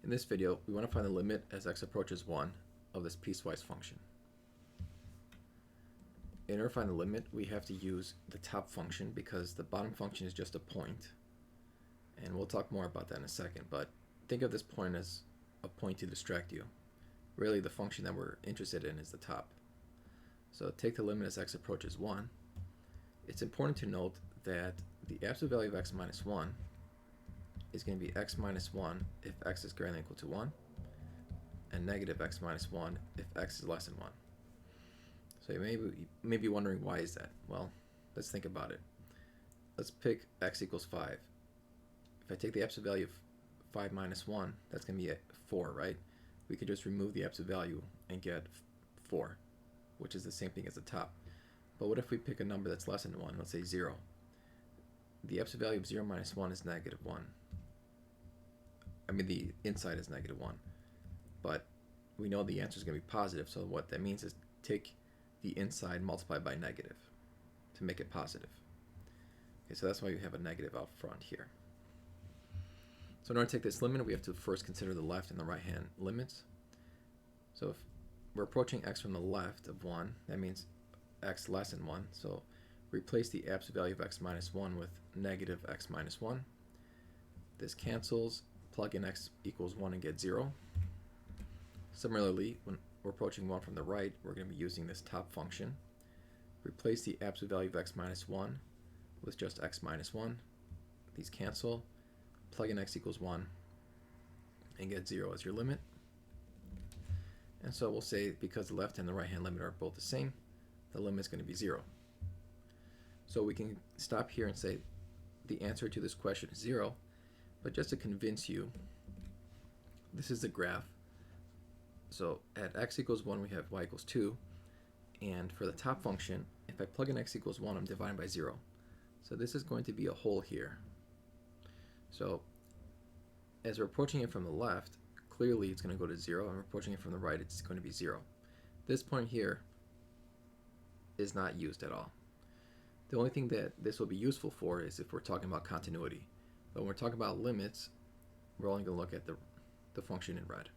In this video, we want to find the limit as x approaches 1 of this piecewise function. In order to find the limit, we have to use the top function because the bottom function is just a point. And we'll talk more about that in a second, but think of this point as a point to distract you. Really, the function that we're interested in is the top. So take the limit as x approaches 1. It's important to note that the absolute value of x minus 1 is going to be x minus 1 if x is greater than or equal to 1, and negative x minus 1 if x is less than 1. So you may be wondering, why is that? Well, let's think about it. Let's pick x equals 5. If I take the absolute value of 5 minus 1, that's going to be 4, right? We could just remove the absolute value and get 4, which is the same thing as the top. But what if we pick a number that's less than 1, let's say 0? The absolute value of 0 minus 1 is negative 1. I mean, the inside is negative 1. But we know the answer is going to be positive, so what that means is take the inside multiplied by negative to make it positive. Okay, so that's why you have a negative out front here. So in order to take this limit, we have to first consider the left and the right hand limits. So if we're approaching x from the left of 1, that means x less than 1. So replace the absolute value of x minus 1 with negative x minus 1. This cancels, plug in x equals 1 and get 0. Similarly, when we're approaching 1 from the right, we're going to be using this top function. Replace the absolute value of x minus 1 with just x minus 1. These cancel, plug in x equals 1 and get 0 as your limit. And so we'll say, because the left and the right hand limit are both the same, the limit is going to be 0. So we can stop here and say the answer to this question is 0, but just to convince you, this is the graph. So at x equals 1, we have y equals 2, and for the top function, if I plug in x equals 1, I'm dividing by 0. So this is going to be a hole here. So as we're approaching it from the left, clearly it's going to go to 0, and we're approaching it from the right, it's going to be 0. This point here is not used at all. The only thing that this will be useful for is if we're talking about continuity. But when we're talking about limits, we're only going to look at the function in red.